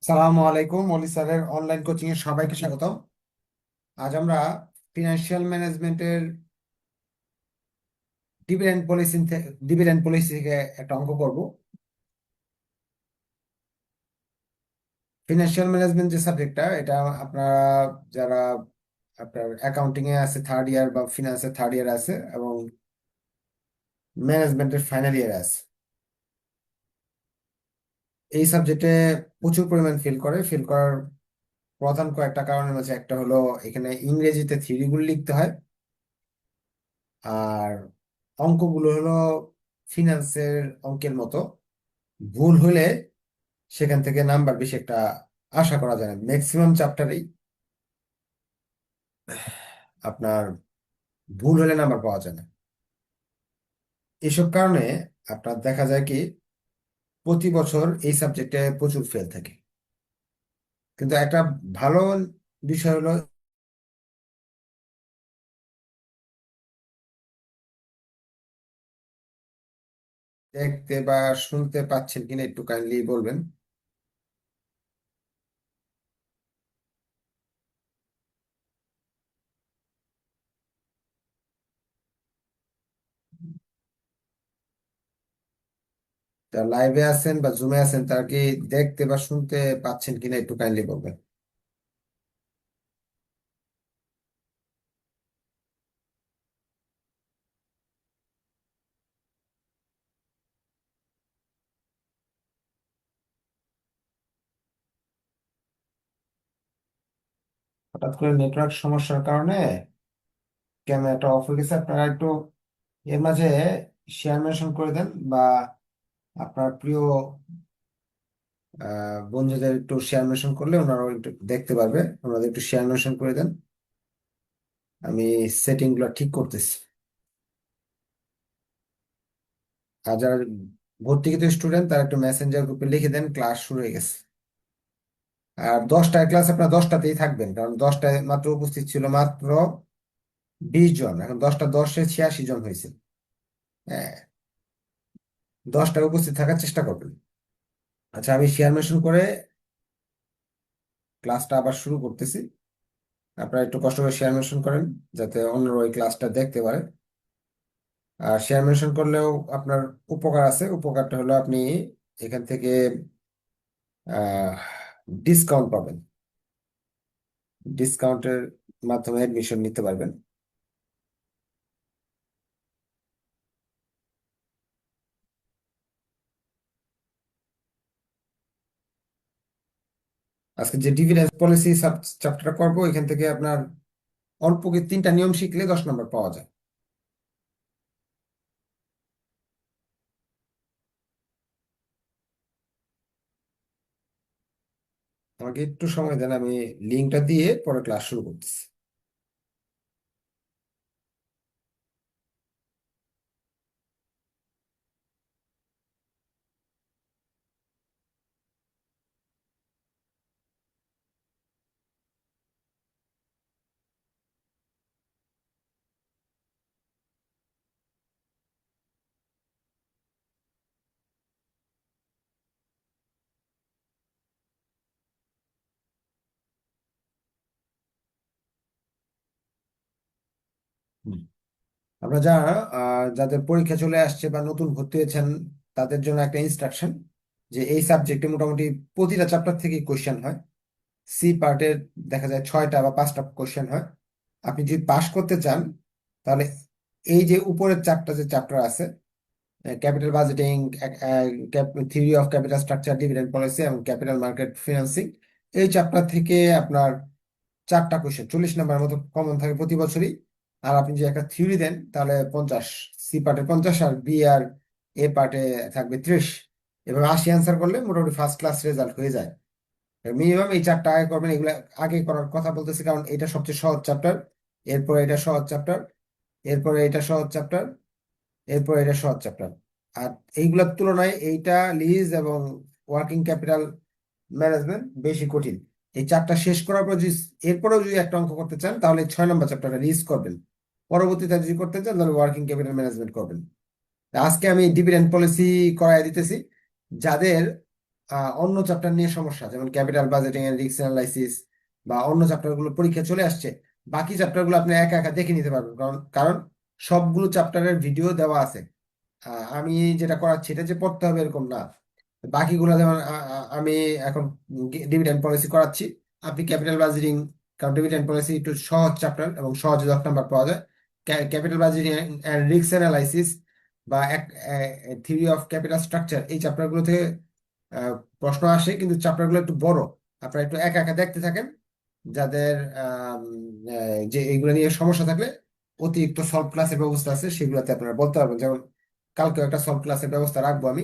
সালামু আলাইকুম, অলি স্যারের অনলাইন কোচিং এ সবাইকে স্বাগত। আজ আমরা ফিনান্সিয়াল ম্যানেজমেন্টের ডিভিডেন্ড পলিসি থেকে একটা অঙ্ক করব। ফিনান্সিয়াল ম্যানেজমেন্ট যে সাবজেক্টটা, এটা আপনারা যারা আপনার অ্যাকাউন্টিং এ আছে থার্ড ইয়ার বা ফিনান্সের থার্ড ইয়ার আছে এবং ম্যানেজমেন্টের ফাইনাল ইয়ার আছে, এই সাবজেক্টে প্রচুর পরিমাণ ফিল করার প্রধান কয়েকটা কারণের মাঝে একটা হলো এখানে ইংরেজিতে থিওরিগুলো লিখতে হয়। আর অঙ্কগুলো হলো ফিনান্সের অঙ্কের মতো, ভুল হলে সেখান থেকে নাম্বার বেশি একটা আশা করা যায় না। ম্যাক্সিমাম চ্যাপ্টারেই আপনার ভুল হলে নাম্বার পাওয়া যায় না। এসব কারণে আপনার দেখা যায় কি, প্রতি বছর এই সাবজেক্টে প্রচুর ফেল থাকে। কিন্তু একটা ভালো বিষয় হলো, দেখতে বা শুনতে পাচ্ছেন কিনা একটু কাইন্ডলি বলবেন। যারা লাইভে আছেন বা জুমে আছেন তারা কি দেখতে বা শুনতে পাচ্ছেন কিনা একটু কাইন্ডলি বলবেন। হঠাৎ করে নেটওয়ার্ক সমস্যার কারণে ক্যামেরাটা অফ হয়ে গেছে। আপনারা একটু এর মাঝে শেয়ার মেনশন করে দেন, বা আপনার প্রিয় বন্ধুদের একটু শেয়ার মেনশন করলে ওনারাও একটু দেখতে পারবে। ওনাদের একটু শেয়ার মেনশন করে দেন, আমি সেটিং গুলো ঠিক করতেছি। আর যারা ভর্তিকৃত স্টুডেন্ট তারা একটু মেসেঞ্জার গ্রুপে লিখে দেন ক্লাস শুরু হয়ে গেছে। আর 10টায় ক্লাস, আপনার 10টাতেই থাকবেন, কারণ 10টায় মাত্র উপস্থিত ছিল মাত্র 20 জন, এখন 10টা 10-এ 86 জন হয়েছে। হ্যাঁ, 10টায় উপস্থিত থাকার চেষ্টা করবেন। আচ্ছা, আমি শেয়ার মেনশন করে ক্লাসটা আবার শুরু করতেছি। আপনারা একটু কষ্ট করে শেয়ার মেনশন করেন যাতে অন্যরা ওই ক্লাসটা দেখতে পারে। আর শেয়ার মেনশন করলেও আপনার উপকার আছে। উপকারটা হলো আপনি এখান থেকে ডিসকাউন্ট পাবেন। ডিসকাউন্টের মাধ্যমে অ্যাডমিশন নিতে পারবেন। আজকে যে ডিভিডেন্ড পলিসি চ্যাপ্টারটা করবো, এখান থেকে আপনার অল্প কি 3টা নিয়ম শিখলে 10 নম্বর পাওয়া যায়। আমাকে একটু সময় দেন, আমি লিঙ্কটা দিয়ে পরে ক্লাস শুরু করতেছি। হুম। আমরা যাদের পরীক্ষা চলে আসছে বা নতুন ভর্তি হয়েছেন, তাদের জন্য একটা ইনস্ট্রাকশন যে এই সাবজেক্টে মোটামুটি প্রতিটা চ্যাপ্টার থেকে কোশ্চেন হয়। সি পার্টের দেখা যায় 6টা বা 5টা কোশ্চেন হয়। আপনি যদি পাশ করতে চান তাহলে এই যে উপরের চারটা যে চ্যাপ্টার আছে, capital budgeting, theory of capital structure, dividend policy এবং ক্যাপিটাল মার্কেট ফিনান্সিং, এই চ্যাপ্টার থেকে আপনার 4টা কোশ্চেন 40 নম্বরের মতো কমন থাকে প্রতি বছরই। আর আপনি যদি একটা থিওরি দেন তাহলে 50, সি পার্টে 50 আর বি আর এ পার্টে থাকবে 30। এভাবে 80 অ্যান্সার করলে মোটামুটি ফার্স্ট ক্লাস রেজাল্ট হয়ে যায়। মিনিমাম এই 4টা আগে করবেন। এগুলো আগে করার কথা বলতেছি কারণ এটা সবচেয়ে সহজ চ্যাপ্টার, এরপরে এটা সহজ চ্যাপ্টার, এরপরে এটা সহজ চ্যাপ্টার, এরপর এটা সহজ চ্যাপ্টার। আর এইগুলোর তুলনায় এইটা লিজ এবং ওয়ার্কিং ক্যাপিটাল ম্যানেজমেন্ট বেশি কঠিন। এই 4টা শেষ করার পর যদি এরপরেও যদি একটা অঙ্ক করতে চান তাহলে 6 নম্বর চ্যাপ্টারটা লিজ করবেন। পরবর্তীতে যদি করতে চান তাহলে ওয়ার্কিং ক্যাপিটাল ম্যানেজমেন্ট করবেন। আজকে আমি ডিভিডেন্ড পলিসি করাই দিতেছি। যাদের অন্য চ্যাপ্টার নিয়ে সমস্যা, যেমন capital budgeting and risk analysis বা অন্য চ্যাপ্টার গুলো পরীক্ষা চলে আসছে, বাকি চ্যাপ্টার গুলো আপনি একা একা দেখে নিতে পারবেন, কারণ কারণ সবগুলো চ্যাপ্টারের ভিডিও দেওয়া আছে। আমি যেটা করাচ্ছি এটা যে পড়তে হবে এরকম না। বাকিগুলো যেমন আমি এখন ডিভিডেন্ড পলিসি করাচ্ছি, আপনি ক্যাপিটাল বাজেটিং, কারণ ডিভিডেন্ড পলিসি একটু সহজ চ্যাপ্টার এবং সহজে 10 নাম্বার পাওয়া যায়। Capital budgeting and risk analysis বা থিওরি অফ ক্যাপিটাল স্ট্রাকচার, এই চ্যাপ্টারগুলো থেকে প্রশ্ন আসে, কিন্তু চ্যাপ্টারগুলো একটু বড়। আপনারা একটু একা একা দেখতে থাকেন, যাদের যে এইগুলো নিয়ে সমস্যা থাকলে অতিরিক্ত সলভ ক্লাসের ব্যবস্থা আছে, সেগুলোতে আপনারা বলতে পারবেন। যেমন কালকে একটা সলভ ক্লাসের ব্যবস্থা রাখবো আমি,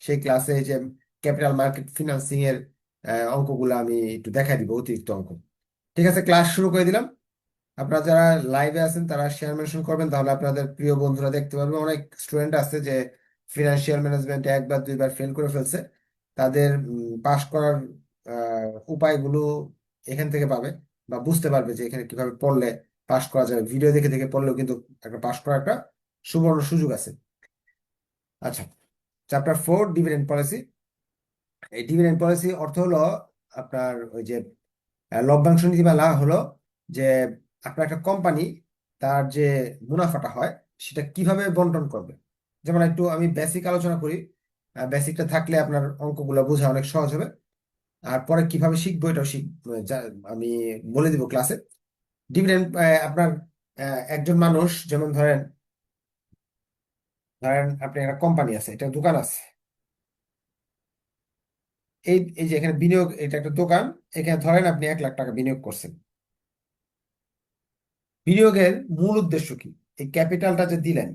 সেই ক্লাসে যে ক্যাপিটাল মার্কেট ফিনান্সিং এর অঙ্কগুলো আমি একটু দেখাই দিব, অতিরিক্ত অঙ্ক। ঠিক আছে, ক্লাস শুরু করে দিলাম। আপনারা যারা লাইভে আছেন তারা শেয়ার মেনশন করবেন, তাহলে আপনাদের প্রিয় বন্ধুরা দেখতে পারবে। অনেক স্টুডেন্ট আছে যে ফিনান্সিয়াল ম্যানেজমেন্টে একবার দুইবার ফেল করে ফেলছে, তাদের পাশ করার উপায়গুলো এখান থেকে পাবে, বা বুঝতে পারবে যে এখানে কিভাবে পড়লে পাশ করা যাবে। ভিডিও দেখে দেখে পড়লেও কিন্তু একটা পাশ করার একটা সুবর্ণ সুযোগ আছে। আচ্ছা, চ্যাপ্টার 4, ডিভিডেন্ড পলিসি। এই ডিভিডেন্ড পলিসি অর্থ হলো আপনার ওই যে লভ্যাংশ নীতিমালা হলো যে আপনার একটা কোম্পানি তার যে মুনাফাটা হয় সেটা কিভাবে বন্টন করবে। যেমন একটু আমি বেসিক আলোচনা করি, বেসিকটা থাকলে আপনার অঙ্কগুলো বোঝা অনেক সহজ হবে। আর পরে কিভাবে শিখবো এটাও আমি বলে দিব ক্লাসে। ডিভিডেন্ড আপনার একজন মানুষ, যেমন ধরেন ধরেন আপনি একটা কোম্পানি আছে, এটা দোকান আছে, এই এই যে এখানে বিনিয়োগ, এটা একটা দোকান, এখানে ধরেন আপনি 1 লাখ টাকা বিনিয়োগ করছেন। বিনিয়োগের মূল উদ্দেশ্য কি? এই ক্যাপিটালটা যে দিলেন,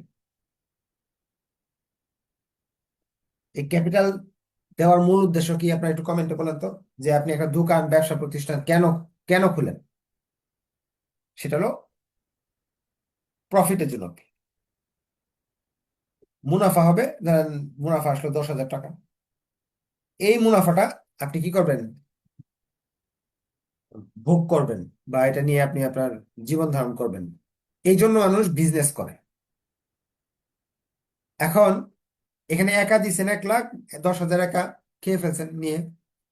এই ক্যাপিটাল দেওয়ার মূল উদ্দেশ্য কি আপনার একটু কমেন্টে বলেন তো, যে আপনি একটা দোকান ব্যবসা প্রতিষ্ঠান কেন কেন খুলেন? সেটা হলো প্রফিটের জন্য। মুনাফা হবে, ধরেন মুনাফা আসলো 10,000 টাকা। এই মুনাফাটা আপনি কি করবেন? ভোগ করবেন, বা এটা নিয়ে আপনি আপনার জীবন ধারণ করবেন। এই জন্য মানুষ বিজনেস করে। এখন এখানে একা দিচ্ছেন 1 লাখ, 10,000 একা খেয়ে ফেলছেন নিয়ে,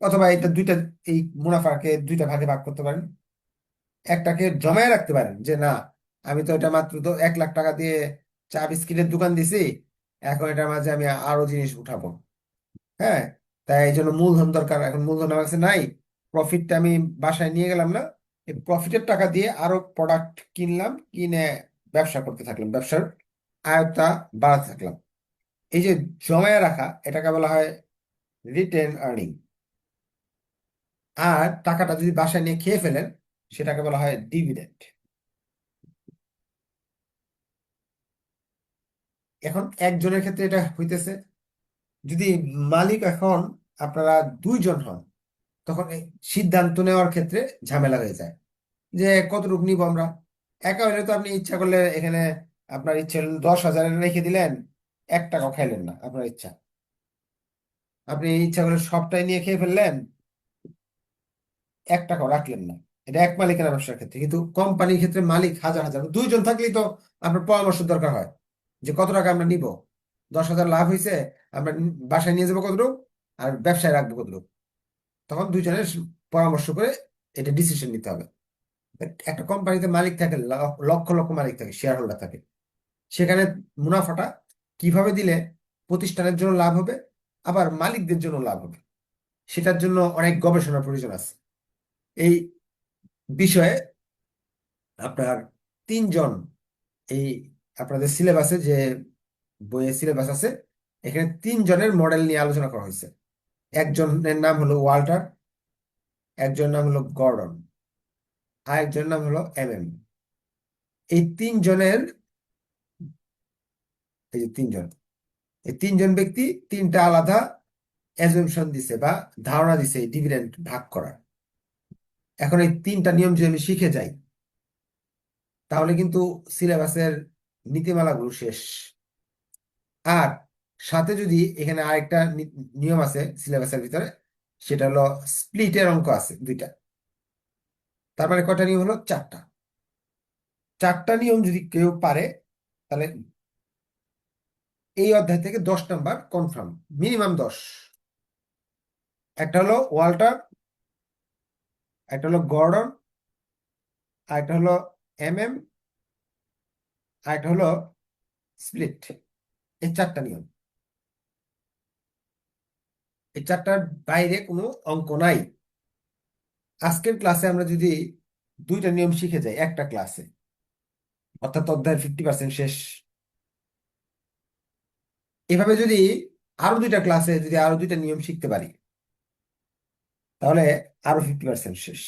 অথবা এটা দুইটা, এই মুনাফাকে দুইটা ভাগে ভাগ করতে পারেন। একটাকে জমায় রাখতে পারেন, যে না, আমি তো এটা মাত্র তো 1 লাখ টাকা দিয়ে চা বিস্কিটের দোকান দিছি, এখন এটার মাঝে আমি আরো জিনিস উঠাবো। হ্যাঁ, তাই এই জন্য মূলধন দরকার, এখন মূলধন আমার কাছে নাই, প্রফিটটা আমি বাসায় নিয়ে গেলাম না, এই প্রফিটের টাকা দিয়ে আরো প্রোডাক্ট কিনলাম, কিনে ব্যবসা করতে থাকলাম, ব্যবসার আয়তা বাড়াতে থাকলাম। এই যে জমায় রাখা, এটাকে বলা হয় রিটেন আর্নিং। আর টাকাটা যদি বাসায় নিয়ে খেয়ে ফেলেন, সেটাকে বলা হয় ডিভিডেন্ড। এখন একজনের ক্ষেত্রে এটা হইতেছে, যদি মালিক এখন আপনারা দুইজন হন, তখন এই সিদ্ধান্ত নেওয়ার ক্ষেত্রে ঝামেলা হয়ে যায়, যে কতটুকু নিব আমরা। একা হলে তো আপনি ইচ্ছা করলে এখানে আপনার ইচ্ছে হলো 10,000 রেখে দিলেন, 1 টাকাও খাইলেন না, আপনার ইচ্ছা। আপনি ইচ্ছা করলে সবটাই নিয়ে খেয়ে ফেললেন, 1 টাকাও রাখলেন না। এটা এক মালিকের ব্যবসার ক্ষেত্রে, কিন্তু কোম্পানির ক্ষেত্রে মালিক হাজার হাজার, দুইজন থাকলেই তো আপনার পরামর্শ দরকার হয়, যে কত টাকা আমরা নিব, 10,000 লাভ হয়েছে, আমরা বাসায় নিয়ে যাবো কতটুকু, আর ব্যবসায় রাখবো কতটুকু। তখন দুইজনের পরামর্শ করে এটা ডিসিশন নিতে হবে। একটা কোম্পানিতে মালিক থাকে, লক্ষ লক্ষ মালিক থাকে, শেয়ার হোল্ডার থাকে, সেখানে মুনাফাটা কিভাবে দিলে প্রতিষ্ঠানের জন্য লাভ হবে, আবার মালিকদের জন্য লাভ হবে, সেটার জন্য অনেক গবেষণার প্রয়োজন আছে। এই বিষয়ে আপনার 3 জন, এই আপনাদের সিলেবাসে যে বইয়ের সিলেবাস আছে, এখানে 3 জনের মডেল নিয়ে আলোচনা করা হয়েছে। একজনের নাম হলো ওয়াল্টার, একজনের নাম হলো গর্ডন, আরেকজনের নাম হলো এমএম। এই 3 জনের, এই যে 3 জন, এই 3 জন ব্যক্তি 3টা আলাদা অ্যাজুমশন দিছে বা ধারণা দিছে এই ডিভিডেন্ড ভাগ করার। এখন এই 3টা নিয়ম যদি আমি শিখে যাই, তাহলে কিন্তু সিলেবাসের নীতিমালাগুলো শেষ। আর সাথে যদি এখানে আরেকটা নিয়ম আছে সিলেবাসের ভিতরে, সেটা হলো স্প্লিটের অঙ্ক আছে 2টা। তার মানে কয়টা নিয়ম হলো? 4টা। 4টা নিয়ম যদি কেউ পারে, তাহলে এই অধ্যায় থেকে 10 নাম্বার কনফার্ম, মিনিমাম 10। একটা হলো ওয়াল্টার, একটা হলো গর্ডন, আর একটা হলো এমএম, আর একটা হলো স্প্লিট। এই চারটা নিয়ম, এই চারটার বাইরে কোনো অঙ্ক নাই। আজকের ক্লাসে আমরা যদি দুইটা নিয়ম শিখে যাই একটা ক্লাসে, অর্থাৎ অধ্যায়ের 50% শেষ। এভাবে যদি আরো দুইটা ক্লাসে যদি আরো দুইটা নিয়ম শিখতে পারি, তাহলে আরো 50% শেষ।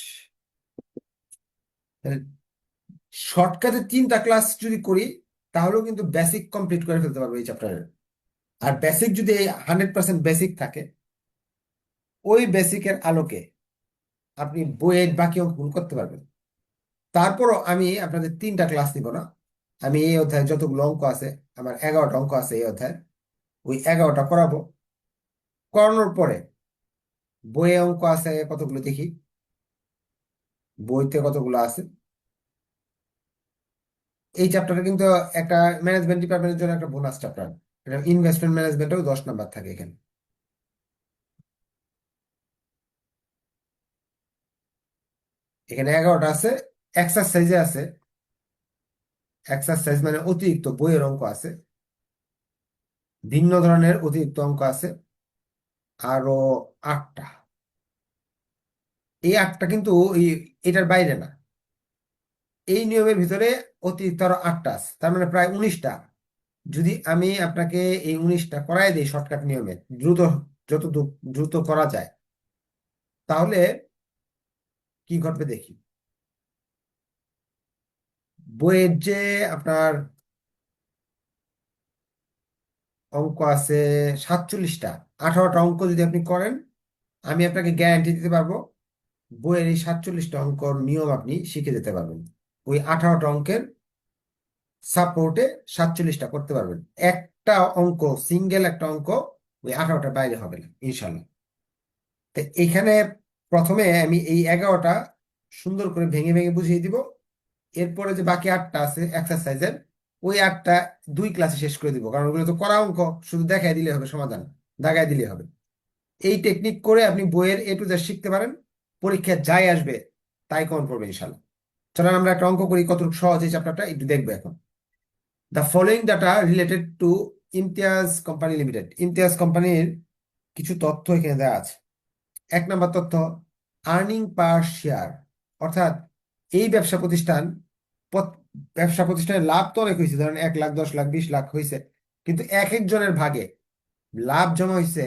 শর্টকাটে 3টা ক্লাস যদি করি, তাহলেও কিন্তু বেসিক কমপ্লিট করে ফেলতে পারবো এই চ্যাপ্টারের। আর বেসিক যদি 100% বেসিক থাকে, ওই বেসিকের আলোকে আপনি বইয়ের বাকি অঙ্কগুলো করতে পারবেন। তারপরও আমি আপনাদের 3টা ক্লাস নিব না। আমি এই অধ্যায়ে যতগুলো অঙ্ক আছে, আমার 11টা অঙ্ক আছে এই অধ্যায়ে, ওই 11টা করাবো। করানোর পরে বইয়ে অঙ্ক আছে কতগুলো দেখি, বইতে কতগুলো আছে। এই চ্যাপ্টারে কিন্তু একটা ম্যানেজমেন্ট ডিপার্টমেন্টের জন্য একটা বোনাস চ্যাপ্টার, এটা ইনভেস্টমেন্ট ম্যানেজমেন্টেও 10 নাম্বার থাকে এখানে। এখানে 11টা আছে। এক্সারসাইজে আছে, এক্সারসাইজ মানে অতিরিক্ত বইয়ের অঙ্ক আছে, ভিন্ন ধরনের অতিরিক্ত অঙ্ক আছে আরো 8টা। এই 8টা কিন্তু এই এটার বাইরে না, এই নিয়মের ভিতরে অতিরিক্ত আরো 8টা আছে, তার মানে প্রায় 19টা। যদি আমি আপনাকে এই 19টা করাই দিই শর্টকাট নিয়মে, দ্রুত, যত দ্রুত করা যায়, তাহলে কি ঘটবে দেখি। বইয়ের যে আপনার অঙ্ক আছে 47টা, 18টা অঙ্ক যদি আপনি করেন, আমি আপনাকে গ্যারান্টি দিতে পারবো বইয়ের এই 47টা অঙ্কর নিয়ম আপনি শিখে যেতে পারবেন। ওই 18টা অঙ্কের সাপোর্টে 47টা করতে পারবেন। একটা অঙ্ক, সিঙ্গেল একটা অঙ্ক ওই 18টার বাইরে হবে না ইনশাল্লাহ। তো এখানে প্রথমে আমি এই 11টা সুন্দর করে ভেঙে ভেঙে বুঝিয়ে দিব। এরপরে যে বাকি 8টা আছে এক্সারসাইজের, ওই 8টা 2 ক্লাসে শেষ করে দিব, কারণ ওগুলো তো করা অঙ্ক, শুধু দেখাই দিলে হবে, সমাধান দাগাই দিলে হবে। এই টেকনিক করে আপনি বইয়ের A to Z শিখতে পারেন। পরীক্ষায় যাই আসবে তাই কমন পড়বে ইনশাল্লাহ। চলেন আমরা একটা অঙ্ক করি, কতটুকু সহজ এই চ্যাপ্টারটা একটু দেখবো এখন। The following data related to Imtiaz company limited. Imtiaz কোম্পানির কিছু তথ্য এখানে দেওয়া আছে। 1 নম্বর তথ্য, আর্নিং পার শেয়ার, অর্থাৎ এই ব্যবসা প্রতিষ্ঠানের লাভ তো অনেক হয়েছে, ধরেন 1 লাখ, 10 লাখ, 20 লাখ হয়েছে, কিন্তু এক একজনের ভাগে লাভ জমা হয়েছে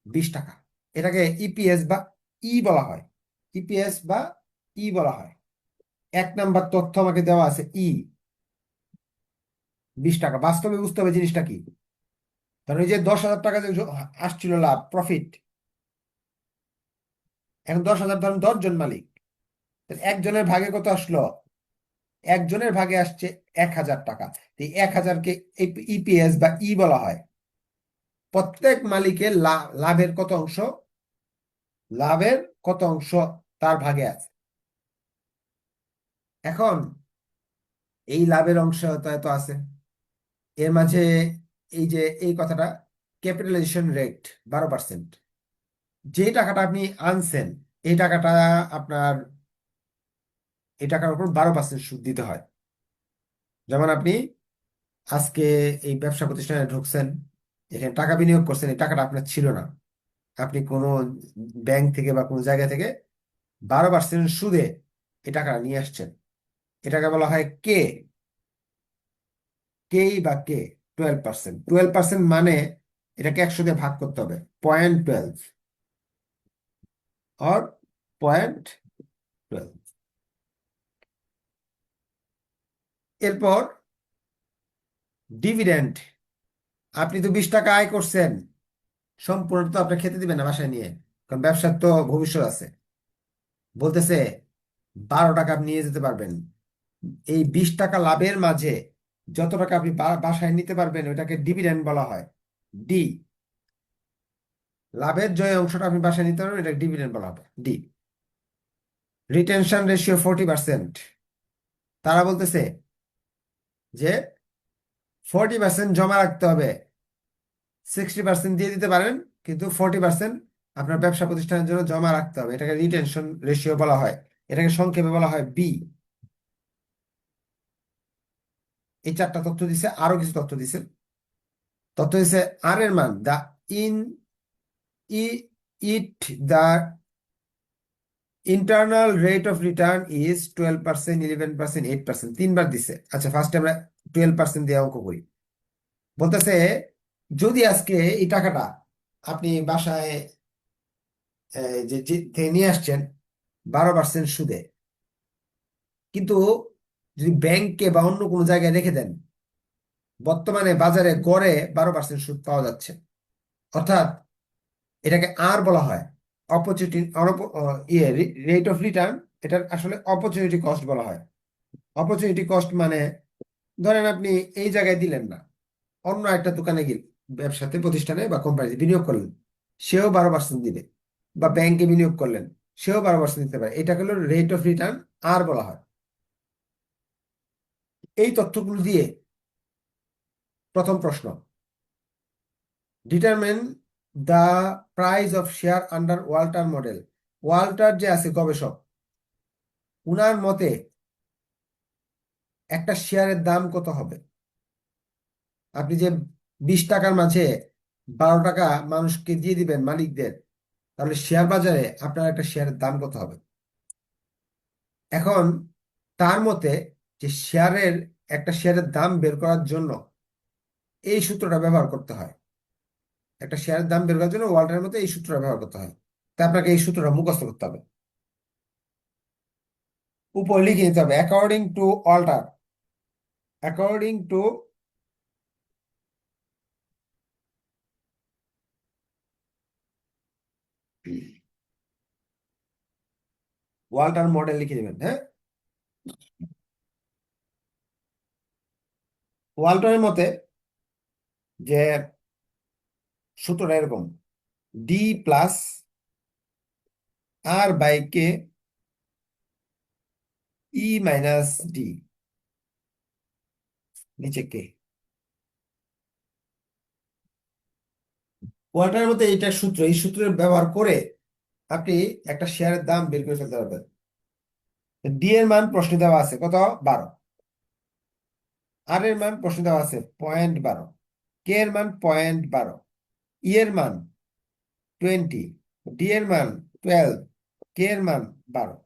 20 টাকা। এটাকে ইপিএস বা ই বলা হয়, ইপিএস বা ই বলা হয়। 1 নম্বর তথ্য আমাকে দেওয়া আছে ই, 20 টাকা। বাস্তবে বুঝতে হবে জিনিসটা কি। ধরুন এই যে 10,000 টাকা যে আসছিল লাভ, প্রফিট, এখন 10,000, ধরুন 10 জন মালিক, তাহলে একজনের ভাগে কত আসলো? একজনের ভাগে আসছে 1,000 টাকা। এই 1,000কে ইপিএস বা ই বলা হয়। প্রত্যেক মালিকের লাভের কত অংশ, লাভের কত অংশ তার ভাগে আছে। এখন এই লাভের অংশ তো আছে, এর মাঝে এই যে এই কথাটা, ক্যাপিটালাইজেশন রেট 12%। যে টাকাটা আপনি আনছেন, এই টাকাটা আপনার, এই টাকার উপর 12% সুদ দিতে হয়। যেমন আপনি আজকে এই ব্যবসা প্রতিষ্ঠানে ঢুকছেন, এখানে টাকা বিনিয়োগ করছেন, এই টাকাটা আপনার ছিল না, আপনি কোনো ব্যাংক থেকে বা কোনো জায়গা থেকে 12% সুদে এই টাকাটা নিয়ে আসছেন। এটাকে বলা হয় কে, বা কে 12%। 12% মানে এটাকে 100 দিয়ে ভাগ করতে হবে, 0.12 অর 0.12। এরপর ডিভিডেন্ড, আপনি তো 20 টাকা আয় করছেন, সম্পূর্ণ তো আপনি খেতে দিবেন না বাসায় নিয়ে, কারণ ব্যবসার তো ভবিষ্যৎ আছে। বলতেছে 12 টাকা আপনি নিয়ে যেতে পারবেন। এই 20 টাকা লাভের মাঝে যত টাকা আপনি বাসায় নিতে পারবেন ওটাকে ডিভিডেন্ড বলা হয়, ডি। লাভের যে অংশটা আপনি বাসায় নিতে পারবেন এটা ডিভিডেন্ড বলা হবে, ডি। Retention ratio 40%। তারা বলতেছে যে 40% জমা রাখতে হবে, 60% দিয়ে দিতে পারেন, কিন্তু 40% আপনার ব্যবসা প্রতিষ্ঠানের জন্য জমা রাখতে হবে, এটাকে রিটেনশন রেশিও বলা হয়, এটাকে সংক্ষেপে বলা হয় বি। এই চারটা তথ্য দিছে, আরো কিছু তথ্য দিছে। তথ্য দিছে আর এর মান দা ইন ই ইট the internal rate of return is 12%, 11%, 8%, তিনবার দিছে। আচ্ছা, ফার্স্ট আমরা 12% দিয়ে অঙ্ক করি। বলতেছে যদি আজকে এই টাকাটা আপনি বাসায় থেকে নিয়ে আসছেন 12% সুদে, কিন্তু যদি ব্যাংকে বা অন্য কোনো জায়গায় রেখে দেন, বর্তমানে বাজারে গড়ে 12% সুদ পাওয়া যাচ্ছে। অর্থাৎ এটাকে আর বলা হয় অপরচুনিটি, ইয়ে রেট অফ রিটার্ন। এটার আসলে অপরচুনিটি কস্ট বলা হয়। অপরচুনিটি কস্ট মানে ধরেন আপনি এই জায়গায় দিলেন না, অন্য একটা দোকানে গিয়ে ব্যবসাতে প্রতিষ্ঠানে বা কোম্পানিতে বিনিয়োগ করলেন, সেও 12% দিবে। বা ব্যাংকে বিনিয়োগ করলেন, সেও 12% দিতে পারে। এটা হলো রেট অফ রিটার্ন, আর বলা হয়। এই তথ্যগুলো দিয়ে প্রথম প্রশ্ন, determine the price of share under Walter model. Walter যে আছে গবেষক, উনার মতে একটা শেয়ারের দাম কত হবে? আপনি যে 20 টাকার মাঝে 12 টাকা মানুষকে দিয়ে দিবেন মালিকদের, তাহলে শেয়ার বাজারে আপনার একটা শেয়ারের দাম কত হবে? এখন তার মতে যে একটা শেয়ারের দাম বের করার জন্য এই সূত্রটা ব্যবহার করতে হয়। একটা শেয়ারের দাম বের করার জন্য ওয়াল্টারের মতে এই সূত্রটা ব্যবহার করতে হয়। তা আপনাকে এই সূত্রটা মুখস্থ করতে হবে, উপর লিখে নিতে হবে according to Walter. According to Walter model লিখে দেবেন। হ্যাঁ, ওয়াল্টারের মতে যে সূত্রটা এরকম, D plus R by K E minus D, নিচে কে। ওয়াল্টারের মতে এইটা সূত্র, এই সূত্রের ব্যবহার করে আপনি একটা শেয়ারের দাম বের করে ফেলতে পারবেন। ডি এর মান প্রশ্নে দেওয়া আছে কত? 12। আর এর মান প্রশ্নে দেওয়া আছে 0.12। কে এর মান 0.12। ই এর মান 20। ডি এর মান 12। কে এর মান 12।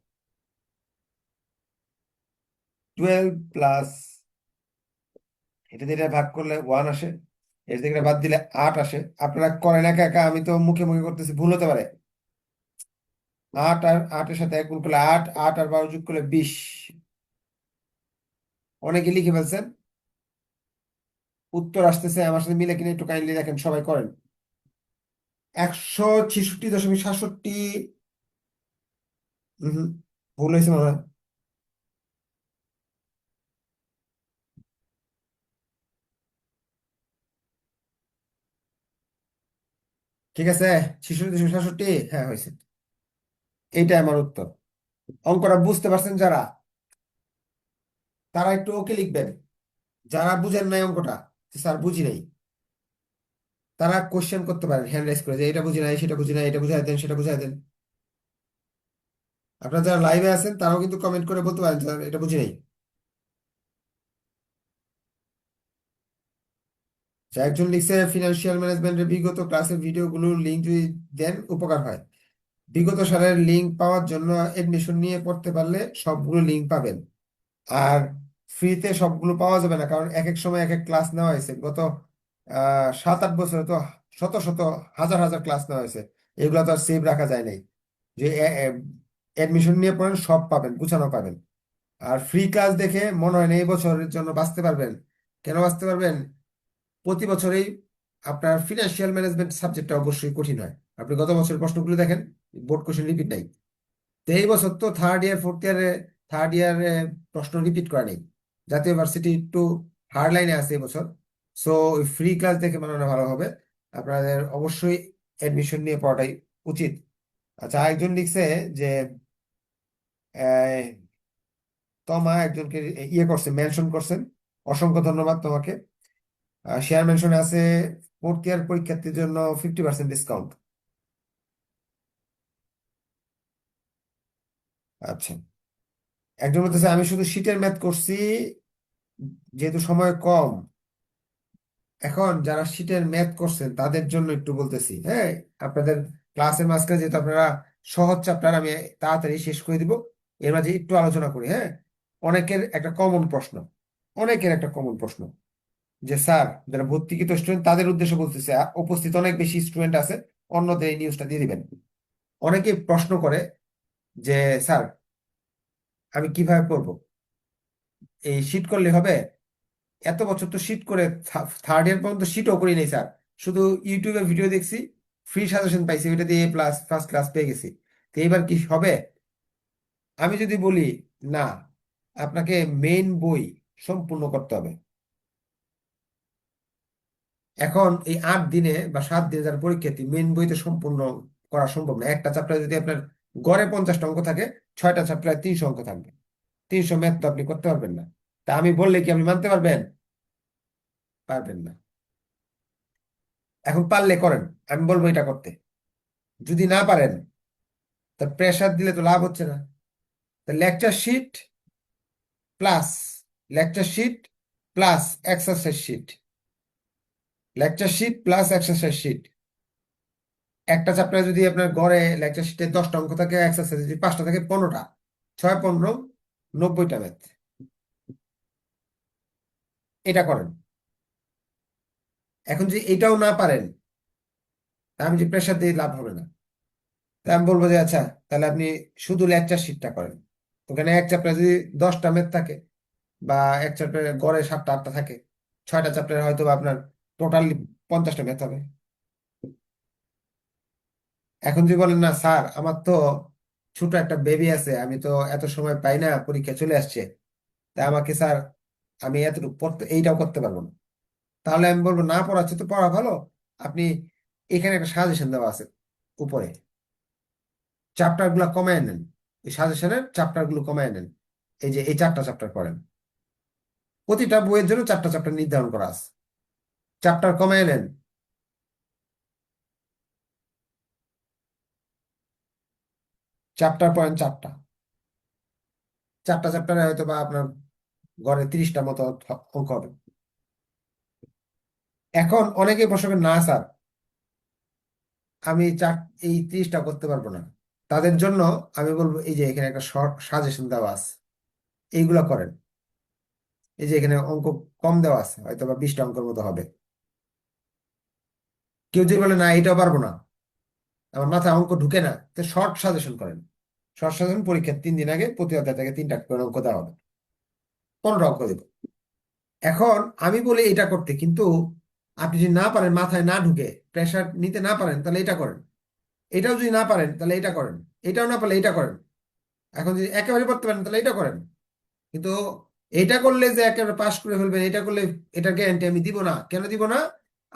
12 প্লাস এটা দিয়ে এটা ভাগ করলে 1 আসে, এর থেকে এটা বাদ দিলে 8 আসে। আপনারা করেন একা একা, আমি তো মুখে মুখে করতেছি, ভুল হতে পারে। 8 আর 8-এর সাথে 1 গুণ করলে 8, 8 আর 12 যোগ করলে 20। অনেকে লিখে ফেলছেন, উত্তর আসতেছে আমার সাথে মিলে কিনা একটু কাইন্ডলি দেখেন, সবাই করেন। 166.67। ভুল হয়েছে মনে হয়। ঠিক আছে, 66.67, হ্যাঁ হয়েছে। এইটা আমার উত্তর। অঙ্কটা বুঝতে পারছেন যারা, তারা একটু ওকে লিখবেন। যারা বুঝেন নাই অঙ্কটা, যে স্যার বুঝি নাই, তারা কোশ্চেন করতে পারেন হ্যান্ড রাইজ করে, যে এটা বুঝি নাই, সেটা বুঝি নাই, এটা বুঝাই দেন, সেটা বুঝাই দেন। আপনারা যারা লাইভে আছেন তারাও কিন্তু কমেন্ট করে বলতে পারেন স্যার এটা বুঝি নাই। আচ্ছা, একজন লিখছে ফিনান্সিয়াল ম্যানেজমেন্টের বিগত ক্লাসের ভিডিওগুলোর লিঙ্ক যদি দেন উপকার হয়। বিগত সালের লিঙ্ক পাওয়ার জন্য এডমিশন নিয়ে পড়তে পারলে সবগুলো লিঙ্ক পাবেন। আর ফ্রিতে সবগুলো পাওয়া যাবে না, কারণ এক এক সময় এক এক ক্লাস নেওয়া হয়েছে। গত 7-8 বছরে তো শত শত হাজার হাজার ক্লাস নেওয়া হয়েছে। এগুলো তো আর সেভ রাখা যায় নাই। যে অ্যাডমিশন নিয়ে পড়েন সব পাবেন, গুছানো পাবেন। আর ফ্রি ক্লাস দেখে মনে হয় না এই বছরের জন্য বাঁচতে পারবেন। কেন বাঁচতে পারবেন? প্রতি বছরেই আপনার ফিনান্সিয়াল ম্যানেজমেন্ট সাবজেক্টটা অবশ্যই কঠিন হয়। আপনি গত বছরের প্রশ্নগুলো দেখেন, বোর্ড কোশ্চেন রিপিট নাই। তো এই বছর তো থার্ড ইয়ার ফোর্থ ইয়ারে, থার্ড ইয়ারে প্রশ্ন রিপিট করা নেই। জাতীয় ভার্সিটি একটু হার্ড লাইনে আছে এবছর। সো ফ্রি ক্লাস দেখে মনে হয় ভালো হবে। আপনাদের অবশ্যই অ্যাডমিশন নিয়ে পড়াটাই উচিত। আচ্ছা, একজন লিখছে যে আহ, তমা একজনকে ইয়ে করছে, মেনশন করছেন। অসংখ্য ধন্যবাদ তোমাকে। শেয়ার মেনশনে আছে ফোর্থ ইয়ার পরীক্ষার্থীর জন্য 50% ডিসকাউন্ট। আচ্ছা, একজন বলতেছে আমি শুধু শীটের ম্যাথ করছি, যেহেতু সময় কম। এখন যারা শীটের ম্যাথ করছেন তাদের জন্য একটু বলতেছি, হ্যাঁ। আপনাদের ক্লাসের মাঝখানে যেহেতু আপনারা সহজ চ্যাপ্টার, আমি তাড়াতাড়ি শেষ করে দিব। এর মাঝে একটু আলোচনা করি, হ্যাঁ। অনেকের একটা কমন প্রশ্ন, অনেকের একটা কমন প্রশ্ন, যে স্যার, যারা ভর্তিকৃত স্টুডেন্ট তাদের উদ্দেশ্যে বলতেছে, উপস্থিত অনেক বেশি স্টুডেন্ট আছে, অন্যদের এই নিউজটা দিয়ে দিবেন। অনেকে প্রশ্ন করে যে স্যার, আমি কিভাবে পড়বো, এই শীট করলে হবে? এত বছর তো শীট করে, থার্ড ইয়ার পর্যন্ত শীটও করি নাই স্যার, শুধু ইউটিউবে ভিডিও দেখছি, ফ্রি সাজেশন পাইছি, ওইটা দিয়ে প্লাস ফার্স্ট ক্লাস পেয়ে গেছি। তো এইবার কি হবে? আমি যদি বলি না, আপনাকে মেইন বই সম্পূর্ণ করতে হবে। এখন এই 8 দিনে বা 7 দিনে যারা পরীক্ষার্থী, মেইন বইতে সম্পূর্ণ করা সম্ভব না। একটা চ্যাপ্টারে যদি আপনার গড়ে 50টা অঙ্ক থাকে, 6টা চ্যাপ্টারে 300 অঙ্ক থাকবে। 300 ম্যাথ তো আপনি করতে পারবেন না। তা আমি বললে কি আপনি মানতে পারবেন? পারবেন না। এখন পারলে করেন, আমি বলবো এটা করতে। যদি না পারেন, তা প্রেসার দিলে তো লাভ হচ্ছে না। তা lecture sheet plus, lecture sheet plus exercise sheet, lecture sheet plus exercise sheet. একটা চ্যাপ্টারে যদি আপনার গড়ে লেকচার শিটে 10টা অঙ্ক থাকে, এক্সারসাইজ যদি 5টা থাকে, 15টা, 6 15, 90টা ম্যাথ। এটা করেন। এখন যদি এটাও না পারেন, তা আমি যে প্রেসার দিয়ে লাভ হবে না। তা আমি বলবো যে আচ্ছা, তাহলে আপনি শুধু লেকচার শিটটা করেন। ওখানে এক চ্যাপ্টারে যদি 10টা ম্যাথ থাকে, বা এক চ্যাপ্টারে গড়ে 7টা 8টা থাকে, 6টা চ্যাপ্টারে হয়তো বা আপনার টোটালি 50টা ম্যাথ হবে। এখন যদি বলেন না স্যার, আমার তো ছোট একটা বেবি আছে, আমি তো এত সময় পাই না, পরীক্ষা চলে আসছে, তাই আমাকে স্যার, আমি এতটুকু পড়তে এইটাও করতে পারবো না, তাহলে আমি বলবো না পড়াচ্ছে তো পড়া ভালো। আপনি এখানে একটা সাজেশন দেওয়া আছে উপরে, চ্যাপ্টার গুলা কমায় নেন। এই সাজেশনের চ্যাপ্টার গুলো কমায় নেন। এই যে এই 4টা চ্যাপ্টার পড়েন, প্রতিটা বইয়ের জন্য 4টা চ্যাপ্টার নির্ধারণ করা আছে। চ্যাপ্টার কমায় নেন। চ্যাপ্টার পড়েন 4টা, 4টা চ্যাপ্টারে হয়তো বা আপনার গড়ে 30টা মতো অঙ্ক হবে। এখন অনেকেই প্রশ্ন করেন, না স্যার, আমি এই 30টা করতে পারবো না। তাদের জন্য আমি বলবো, এই যে এখানে একটা শর্ট সাজেশন দেওয়া আছে, এইগুলা করেন। এই যে এখানে অঙ্ক কম দেওয়া আছে, হয়তো বা 20টা অঙ্কের মতো হবে। কেউ যদি বলে না এটাও পারবো না, আমার মাথায় অঙ্ক ঢুকে না, তো শর্ট সাজেশন করেন। শর্ট সাজেশন পরীক্ষার 3 দিন আগে প্রতি অধ্যায় থেকে 3টা করে অঙ্ক দেওয়া হবে, 15টা অঙ্ক দেবো। এখন আমি বলি এটা করতে, কিন্তু আপনি যদি না পারেন, মাথায় না ঢুকে, প্রেশার নিতে না পারেন, তাহলে এটা করেন। এটাও যদি না পারেন, তাহলে এটা করেন। এটাও না পারলে এটা করেন। এখন যদি একেবারে করতে পারেন, তাহলে এটা করেন। কিন্তু এটা করলে যে একেবারে পাশ করে ফেলবেন, এটা করলে, এটার গ্যারান্টি আমি দিব না। কেন দিব না?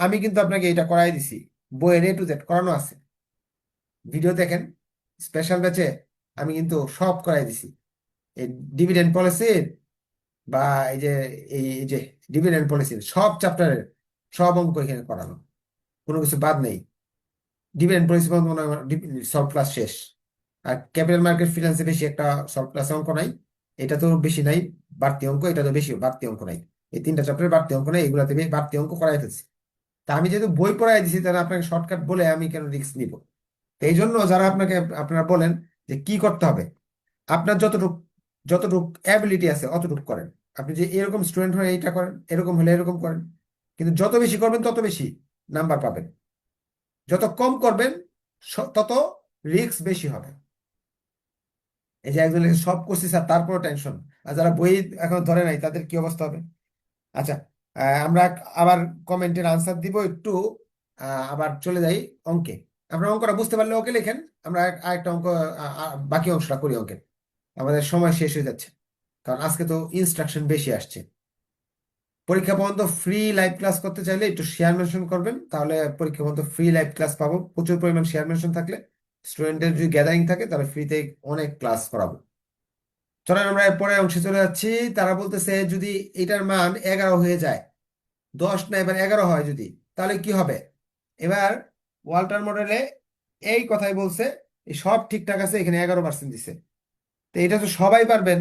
আমি কিন্তু আপনাকে এটা করাই দিছি, বইয়ের A to Z করানো আছে। ভিডিও দেখেন, স্পেশাল ব্যাচে আমি কিন্তু সব করাই দিছি। এই ডিভিডেন্ড পলিসির, বা এই যে এই যে ডিভিডেন্ড পলিসির সব চ্যাপ্টারের সব অঙ্ক এখানে করানো, কোনো কিছু বাদ নেই। ডিভিডেন্ড পলিসি মনে হয় সব ক্লাস শেষ। আর ক্যাপিটাল মার্কেট ফিনান্সে বেশি একটা সব ক্লাসে অঙ্ক নাই। এটা তো বেশি নাই বাড়তি অঙ্ক, এটা তো বেশি বাড়তি অঙ্ক নাই। এই 3টা চ্যাপ্টারে বাড়তি অঙ্ক নাই, এগুলাতে বাড়তি অঙ্ক করাই ফেলছি। তা আমি যেহেতু বই পড়াই দিছি, তাহলে আপনাকে শর্টকাট বলে আমি কেন রিস্ক নিব? তো এই জন্য যারা আপনাকে, আপনারা বলেন যে কি করতে হবে, আপনার যতটুকু, যতটুকু অ্যাবিলিটি আছে অতটুকু করেন। আপনি যে এরকম স্টুডেন্ট হলে এইটা করেন, এরকম হলে এরকম করেন। কিন্তু যত বেশি করবেন তত বেশি নাম্বার পাবেন। যত কম করবেন, তত রিস্ক বেশি হবে। এই যে একজন লিখে, সব করছি স্যার তারপরে টেনশন, আর যারা বই এখন ধরে নাই তাদের কি অবস্থা হবে? আচ্ছা, আমরা আবার কমেন্টের আনসার দিব একটু। আবার চলে যাই অঙ্কে। আপনার অঙ্কটা বুঝতে পারলে ওকে লেখেন। আমরা আরেকটা অঙ্ক, বাকি অংশটা করি অঙ্কের। আমাদের সময় শেষ হয়ে যাচ্ছে, কারণ আজকে তো ইনস্ট্রাকশন বেশি আসছে। পরীক্ষা পর্যন্ত ফ্রি লাইভ ক্লাস করতে চাইলে একটু শেয়ার মেনশন করবেন, তাহলে পরীক্ষা পর্যন্ত ফ্রি লাইভ ক্লাস পাবো। প্রচুর পরিমাণ শেয়ার মেনশন থাকলে, স্টুডেন্টের যদি গ্যাদারিং থাকে, তাহলে ফ্রিতে অনেক ক্লাস করাবো। চলেন আমরা এর পরের অংশে চলে যাচ্ছি। তারা বলতেছে যদি এটার মান 11 হয়ে যায়, 10 না এবার 11 হয় যদি, তাহলে কি হবে? এবার ওয়াল্টার মডেলে এই কথাই বলছে, এই সব ঠিকঠাক আছে, এখানে 11% দিছে। তো এটা তো সবাই পারবেন,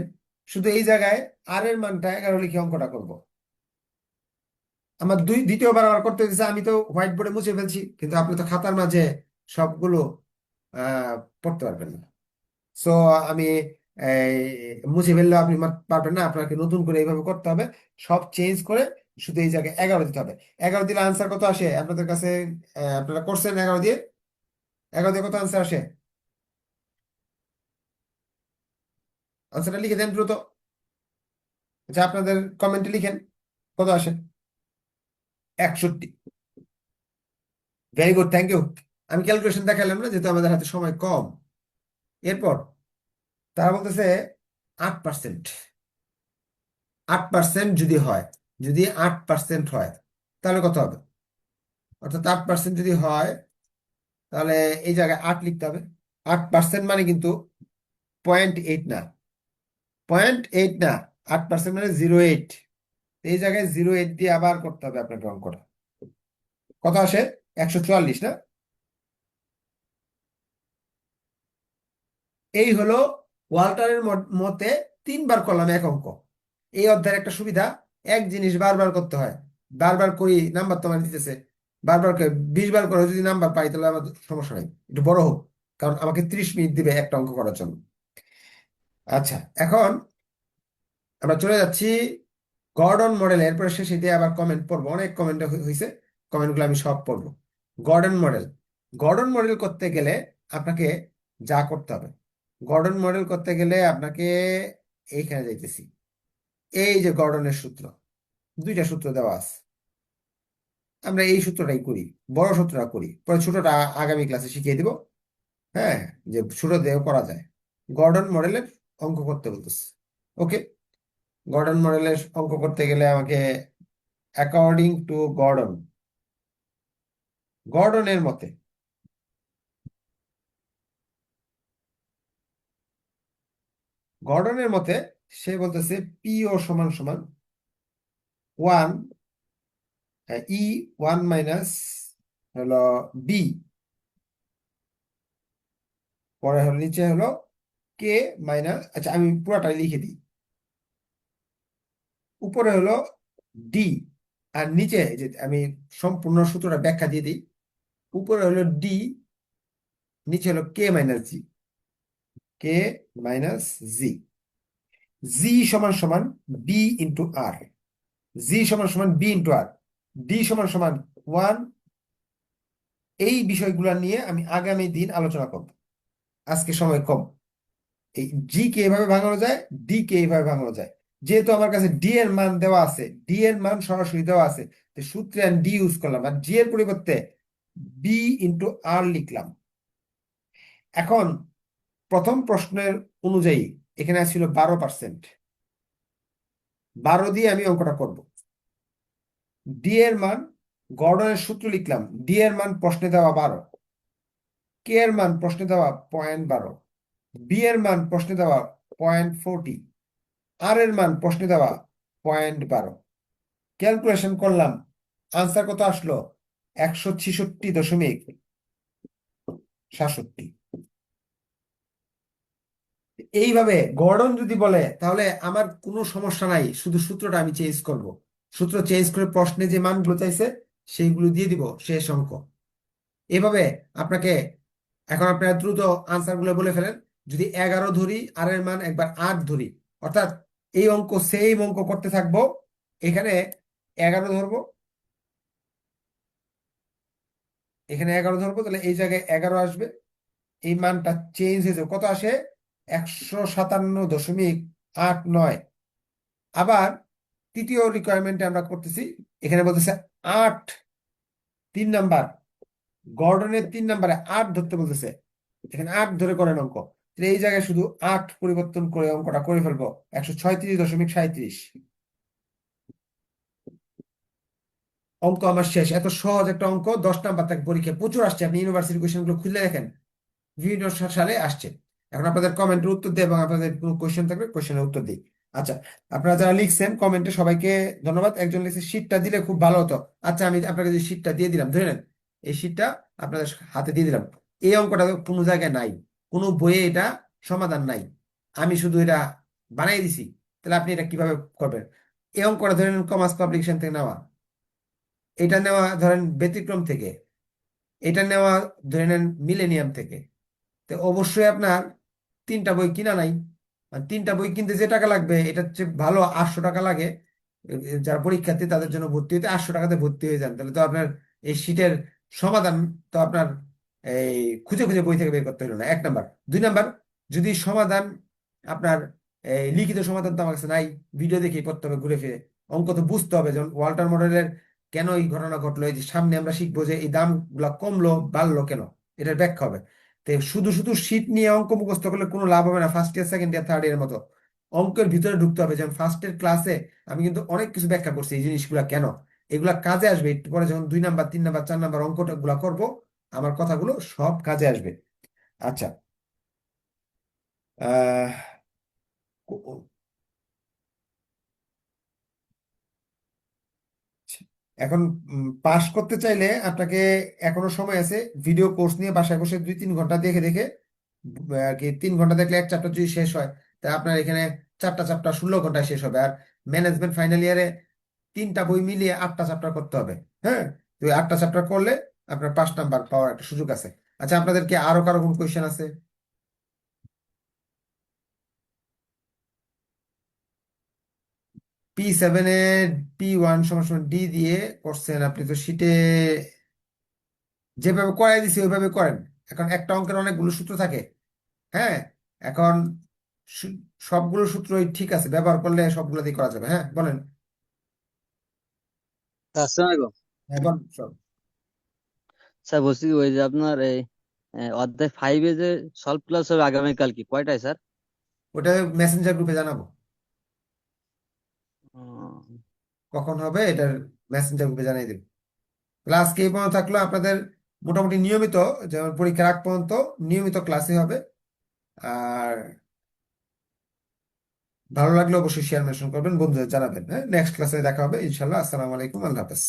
শুধু এই জায়গায় আর এর মানটা 11 লিখে অঙ্কটা করব। আমার দ্বিতীয়বার আবার করতে দিচ্ছে, আমি তো হোয়াইট বোর্ডে মুছে ফেলছি, কিন্তু আপনি তো খাতার মাঝে সবগুলো আহ পড়তে পারবেন না। সো আমি এই মুছে ফেললেও আপনি পারবেন না, আপনাকে নতুন করে এইভাবে করতে হবে, সব চেঞ্জ করে শুধু এই জায়গায় 11 দিতে হবে। 11 দিলে আনসার কত আসে আপনাদের কাছে? আপনারা করছেন 11 দিয়ে? 11 দিয়ে কত আনসার আসে? আনসারটা লিখে দেন দ্রুত। আচ্ছা, আপনাদের কমেন্টে লিখেন কত আসে। 61। Very good, thank you. আমি ক্যালকুলেশন দেখালাম না, যেহেতু আমাদের হাতে সময় কম। এরপর তারা বলতেছে 8%। 8% যদি হয়, যদি 8% হয়, তাহলে কত হবে? অর্থাৎ 8% যদি হয়, তাহলে এই জায়গায় 8 লিখতে হবে। 8% মানে কিন্তু 0.8 না, 0.8 না, 8% মানে 0.8। এই জায়গায় 0.8 দিয়ে আবার করতে হবে আপনাকে অঙ্কটা। কত আসে? 144 না? এই হলো ওয়াল্টারের মতে 3বার করলাম এক অঙ্ক। এই অধ্যায়ের একটা সুবিধা, এক জিনিস বারবার করতে হয়। বারবার করি, নাম্বার তোমার দিতেছে, বারবার করে 20 বার করে যদি নাম্বার পাই, তাহলে আমার সমস্যা নেই, একটু বড় হোক, কারণ আমাকে 30 মিনিট দিবে একটা অঙ্ক করার জন্য। আচ্ছা, এখন আমরা চলে যাচ্ছি গর্ডন মডেল। এরপরে শেষে দিয়ে আবার কমেন্ট পড়বো, অনেক কমেন্ট হয়েছে, কমেন্টগুলো আমি সব পড়বো। গর্ডন মডেল, গর্ডন মডেল করতে গেলে আপনাকে যা করতে হবে, গর্ডন মডেল করতে গেলে আপনাকে এইখানে যাইতেছি, এই যে গর্ডনের সূত্র, দুইটা সূত্র দেওয়া আছে, আমরা এই সূত্রটাই করি, বড় সূত্রটা করি, পরে ছোটটা আগামী ক্লাসে শিখিয়ে দিব। হ্যাঁ, যে ছোট দিয়েও করা যায়। গর্ডন মডেলের অঙ্ক করতে বলতেছে। ওকে, গর্ডন মডেলের অঙ্ক করতে গেলে আমাকে অ্যাকর্ডিং টু গর্ডন, গর্ডনের মতে, গর্ডনের মতে সে বলতেছে পিও সমান সমান 1, ই 1 মাইনাস হলো বি, পরে হলো নিচে হলো কে মাইনাস, আচ্ছা আমি পুরাটাই লিখে দিই, উপরে হলো ডি, আর নিচে যে আমি সম্পূর্ণ সূত্রটা ব্যাখ্যা দিয়ে দিই, উপরে হলো ডি, নিচে হলো কে মাইনাস জি, কে মাইনাস জি, জি সমান সমান বি ইন্টু আর, জি সমান সমান বি ইন্টু আর, ডি সমান সমান 1। এই বিষয়গুলো নিয়ে আমি আগামী দিন আলোচনা করব, আজকে সময় কম। এই জি কে এইভাবে ভাঙানো যায়, ডি কে এইভাবে ভাঙানো যায়। যেহেতু আমার কাছে ডি এর মান দেওয়া আছে, ডি এর মান সরাসরি দেওয়া আছে, তো সূত্রে আমি ডি ইউজ করলাম, আর জি এর পরিবর্তে বি ইন্টু আর লিখলাম। এখন প্রথম প্রশ্নের অনুযায়ী এখানে ছিল 12%, 12 দিয়ে আমি অঙ্কটা করব। ডি এর মান, গর্ডনের সূত্র লিখলাম, ডি এর মান প্রশ্নে দেওয়া 12, কে এর মান প্রশ্নে দেওয়া 0.12, বি এর মান প্রশ্নে দেওয়া 0.40, আর এর মান প্রশ্নে দেওয়া 0.12। ক্যালকুলেশন করলাম, আনসার কত আসলো? 166.67। এইভাবে গর্ডন যদি বলে, তাহলে আমার কোনো সমস্যা নাই, শুধু সূত্রটা আমি চেঞ্জ করব, সূত্র চেঞ্জ করে প্রশ্নে যে মানগুলো চাইছে সেইগুলো দিয়ে দিব শেষ অঙ্ক। এভাবে আপনাকে, এখন আপনারা দ্রুত আনসার গুলো বলে ফেলেন। যদি 11 ধরি, আর এর মান একবার 8 ধরি, অর্থাৎ এই অঙ্ক সেম অঙ্ক করতে থাকবো। এখানে 11 ধরবো, এখানে 11 ধরবো, তাহলে এই জায়গায় 11 আসবে, এই মানটা চেঞ্জ হয়ে যাবে, কত আসে? 157.89। আবার তৃতীয় রিকোয়ারমেন্টে আমরা করতেছি, এখানে বলতেছে 8, 3 নাম্বার, গর্ডনের 3 নাম্বারে 8 ধরতে বলতেছে, এখানে 8 ধরে করেন অঙ্ক, তাহলে এই জায়গায় শুধু 8 পরিবর্তন করে অঙ্কটা করে ফেলবো। 136.37। অঙ্ক আমার শেষ। এত সহজ একটা অঙ্ক 10 নাম্বার থাকে পরীক্ষায়, প্রচুর আসছে, আপনি ইউনিভার্সিটি কোয়েশ্চেন গুলো খুলে দেখেন, বিভিন্ন সালে আসছে। এখন আপনাদের কমেন্টের উত্তর দিই, এবং আপনাদের কোনো কোয়েশ্চেন থাকলে কোয়েশ্চেনের উত্তর দিই। আচ্ছা, আপনারা যারা লিখছেন কমেন্টে সবাইকে ধন্যবাদ। একজন লিখছে শীটটা দিলে খুব ভালো হতো। আচ্ছা, আমি আপনাকে যে শীটটা দিয়ে দিলাম, ধরে নেন এই শীটটা আপনাদের হাতে দিয়ে দিলাম। এই অঙ্কটা কোনো জায়গায় নাই, কোনো বইয়ে এটা সমাধান নাই। আমি শুধু এটা বানাই দিছি, তাহলে আপনি এটা কিভাবে করবেন? এই অঙ্কটা ধরেন কমার্স পাবলিকেশন থেকে নেওয়া, এটা নেওয়া ধরেন ব্যতিক্রম থেকে, এটা নেওয়া ধরে নেন মিলেনিয়াম থেকে। তো অবশ্যই আপনার তিনটা বই কিনা নাই। আর তিনটা বই কিনতে যে টাকা লাগবে, এটা হচ্ছে ভালো 800 টাকা লাগে। যারা পরীক্ষার্থী তাদের জন্য ভর্তি হতে 800 টাকাতে ভর্তি হয়ে যান, তাহলে তো আপনার এই শীটের সমাধান তো আপনার এই খুঁজে খুঁজে বই থেকে বের করতে হলো না, 1 নাম্বার। 2 নাম্বার, যদি সমাধান আপনার এই লিখিত সমাধান তো আমার কাছে নাই, ভিডিও দেখেই করতে হবে ঘুরে ফিরে। অঙ্ক তো বুঝতে হবে, যেমন ওয়াল্টার মডেলের কেন এই ঘটনা ঘটলো, এই যে সামনে আমরা শিখবো যে এই দাম গুলা কমলো বাড়লো কেন, এটার ব্যাখ্যা হবে। তো শুধু শুধু শীট নিয়ে অঙ্ক মুখস্থ করলে কোনো লাভ হবে না, first year second year third year মতো। অঙ্কের ভিতরে ঢুকতে হবে। যেমন ফার্স্টের ক্লাসে আমি কিন্তু অনেক কিছু ব্যাখ্যা করছি এই জিনিসগুলা কেন, এগুলা কাজে আসবে একটু পরে, যখন 2 নাম্বার 3 নাম্বার 4 নাম্বার অঙ্কটা গুলা করবো, আমার কথাগুলো সব কাজে আসবে। আচ্ছা, আহ এখন পাশ করতে চাইলে আপনাকে এখনো সময় আছে। ভিডিও কোর্স নিয়ে বাসায় বসে 2-3 ঘন্টা দেখে দেখে আর কি, 3 ঘন্টা দেখলে এক চ্যাপ্টার যদি শেষ হয়, তা আপনার এখানে 4টা চ্যাপ্টার 16 ঘন্টায় শেষ হবে। আর ম্যানেজমেন্ট ফাইনাল ইয়ারে 3টা বই মিলিয়ে 8টা চ্যাপ্টার করতে হবে। হ্যাঁ, তো 8টা চ্যাপ্টার করলে আপনার 5 নাম্বার পাওয়ার একটা সুযোগ আছে। আচ্ছা, আপনাদের কি আরো কারো কোন কোয়েশ্চেন আছে? P7-এ P1 সমান সমান ডি দিয়ে করছেন আপনি, তো শীটে যেভাবে করাই দিছি ওইভাবে করেন। এখন একটা অঙ্কের অনেকগুলো সূত্র থাকে। হ্যাঁ, এখন সু- সবগুলো সূত্রই ঠিক আছে, ব্যবহার করলে সবগুলো দিয়ে করা যাবে। হ্যাঁ, বলেন। আসসালামু আলাইকুম। হ্যাঁ, বলেন সব। স্যার বলছি কি, ওই যে আপনার এই অধ্যায় 5-এ যে সলভ ক্লাস হবে আগামীকাল, কি কয়টায় স্যার? ওটা মেসেঞ্জার গ্রুপে জানাবো উম, কখন হবে, এটার মেসেঞ্জার গ্রুপে জানিয়ে দেবো। ক্লাস কে পর্যন্ত থাকলো আপনাদের? মোটামুটি নিয়মিত, যেমন পরীক্ষার আগ পর্যন্ত নিয়মিত ক্লাসই হবে। আর ভালো লাগলে অবশ্যই শেয়ার মেনশন করবেন, বন্ধুদের জানাবেন। হ্যাঁ, নেক্সট ক্লাসে দেখা হবে ইনশাল্লাহ। আসসালামু আলাইকুম, আল্লাহ হাফেজ।